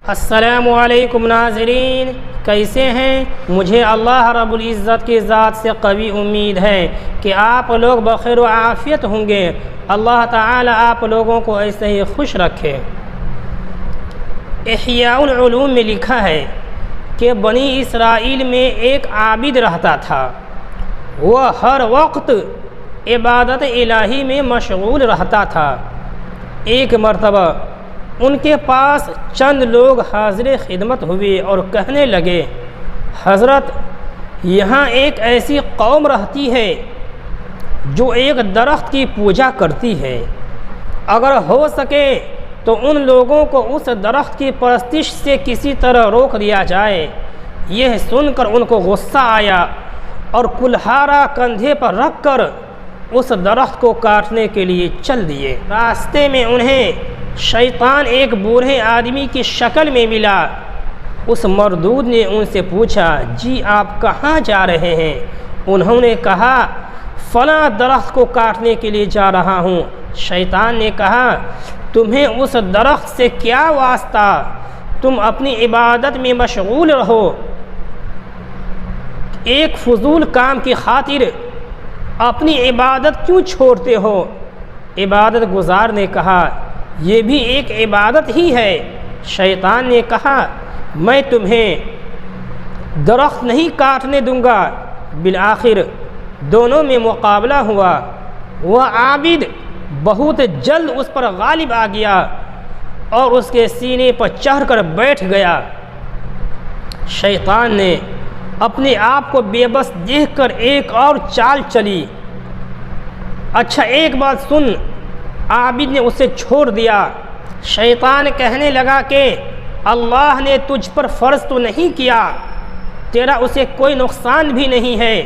السلام علیکم ناظرین، کیسے ہیں؟ مجھے اللہ رب العزت کی ذات سے قوی امید ہے کہ آپ لوگ بخیر و عافیت ہوں گے۔ اللہ تعالی آپ لوگوں کو ایسے ہی خوش رکھے۔ احیاء العلوم میں لکھا ہے کہ بنی اسرائیل میں ایک عابد رہتا تھا۔ وہ ہر وقت عبادت الہی میں مشغول رہتا تھا۔ ایک مرتبہ ان کے پاس چند لوگ حاضر خدمت ہوئے اور کہنے لگے، حضرت، یہاں ایک ایسی قوم رہتی ہے جو ایک درخت کی پوجا کرتی ہے۔ اگر ہو سکے تو ان لوگوں کو اس درخت کی پرستش سے کسی طرح روک دیا جائے۔ یہ سن کر ان کو غصہ آیا اور کلہاڑا کندھے پر رکھ کر اس درخت کو کاٹنے کے لیے چل دیے۔ راستے میں انہیں شیطان ایک بوڑھے آدمی کی شکل میں ملا۔ اس مردود نے ان سے پوچھا، جی آپ کہاں جا رہے ہیں؟ انہوں نے کہا، فلاں درخت کو کاٹنے کے لیے جا رہا ہوں۔ شیطان نے کہا، تمہیں اس درخت سے کیا واسطہ؟ تم اپنی عبادت میں مشغول رہو۔ ایک فضول کام کی خاطر اپنی عبادت کیوں چھوڑتے ہو؟ عبادت گزار نے کہا، یہ بھی ایک عبادت ہی ہے۔ شیطان نے کہا، میں تمہیں درخت نہیں کاٹنے دوں گا۔ بالآخر دونوں میں مقابلہ ہوا۔ وہ عابد بہت جلد اس پر غالب آ گیا اور اس کے سینے پر چڑھ کر بیٹھ گیا۔ شیطان نے اپنے آپ کو بے بس دیکھ کر ایک اور چال چلی۔ اچھا ایک بات سن، عابد نے اسے چھوڑ دیا۔ شیطان کہنے لگا کہ اللہ نے تجھ پر فرض تو نہیں کیا، تیرا اسے کوئی نقصان بھی نہیں ہے،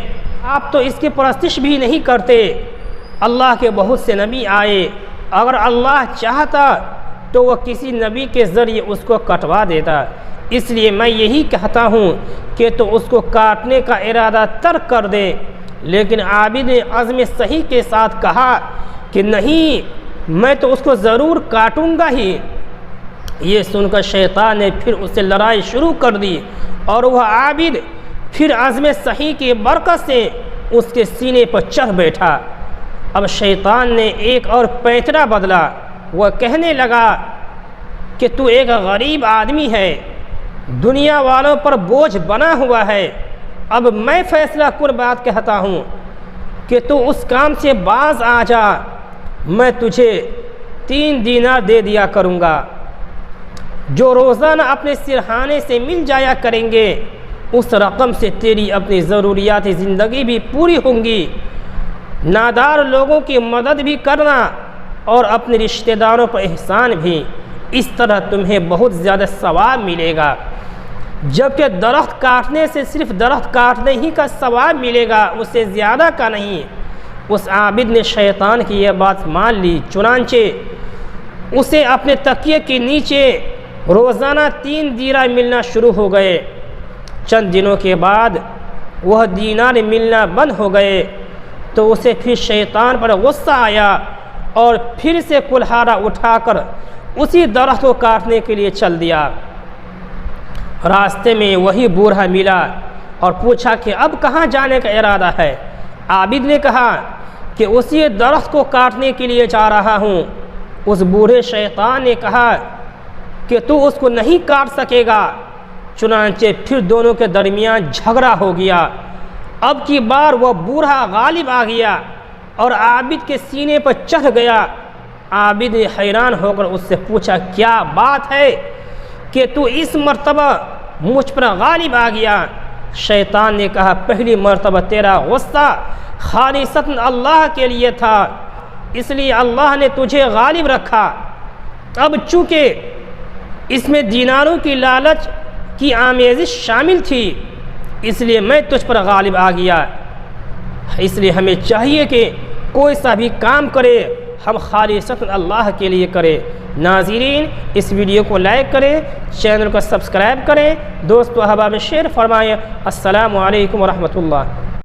آپ تو اس کی پرستش بھی نہیں کرتے۔ اللہ کے بہت سے نبی آئے، اگر اللہ چاہتا تو وہ کسی نبی کے ذریعے اس کو کٹوا دیتا۔ اس لیے میں یہی کہتا ہوں کہ تو اس کو کاٹنے کا ارادہ ترک کر دے۔ لیکن عابد نے عزم صحیح کے ساتھ کہا کہ نہیں، میں تو اس کو ضرور کاٹوں گا ہی۔ یہ سن کر شیطان نے پھر اس سے لڑائی شروع کر دی اور وہ عابد پھر عزم صحیح کی برکت سے اس کے سینے پر چڑھ بیٹھا۔ اب شیطان نے ایک اور پیچرا بدلا۔ وہ کہنے لگا کہ تو ایک غریب آدمی ہے، دنیا والوں پر بوجھ بنا ہوا ہے۔ اب میں فیصلہ کن بات کہتا ہوں کہ تو اس کام سے باز آ جا، میں تجھے 3 دینار دے دیا کروں گا جو روزانہ اپنے سرہانے سے مل جایا کریں گے۔ اس رقم سے تیری اپنی ضروریات زندگی بھی پوری ہوں گی، نادار لوگوں کی مدد بھی کرنا اور اپنے رشتہ داروں پر احسان بھی۔ اس طرح تمہیں بہت زیادہ ثواب ملے گا، جبکہ درخت کاٹنے سے صرف درخت کاٹنے ہی کا ثواب ملے گا، اس سے زیادہ کا نہیں۔ اس عابد نے شیطان کی یہ بات مان لی، چنانچہ اسے اپنے تکیے کے نیچے روزانہ 3 دینار ملنا شروع ہو گئے۔ چند دنوں کے بعد وہ دینار ملنا بند ہو گئے تو اسے پھر شیطان پر غصہ آیا اور پھر سے کلہاڑا اٹھا کر اسی درخت کو کاٹنے کے لیے چل دیا۔ راستے میں وہی بوڑھا ملا اور پوچھا کہ اب کہاں جانے کا ارادہ ہے؟ عابد نے کہا کہ اسی درخت کو کاٹنے کے لیے جا رہا ہوں۔ اس بوڑھے شیطان نے کہا کہ تو اس کو نہیں کاٹ سکے گا۔ چنانچہ پھر دونوں کے درمیان جھگڑا ہو گیا۔ اب کی بار وہ بوڑھا غالب آ گیا اور عابد کے سینے پر چڑھ گیا۔ عابد نے حیران ہو کر اس سے پوچھا، کیا بات ہے کہ تو اس مرتبہ مجھ پر غالب آ گیا؟ شیطان نے کہا، پہلی مرتبہ تیرا غصہ خالصتاً اللہ کے لیے تھا، اس لیے اللہ نے تجھے غالب رکھا۔ اب چونکہ اس میں دیناروں کی لالچ کی آمیزش شامل تھی، اس لیے میں تجھ پر غالب آ گیا۔ اس لیے ہمیں چاہیے کہ کوئی سا بھی کام کرے ہم خالصتاً اللہ کے لیے کریں۔ ناظرین، اس ویڈیو کو لائک کریں، چینل کو سبسکرائب کریں، دوست و احباب میں شیئر فرمائیں۔ السلام علیکم ورحمۃ اللہ۔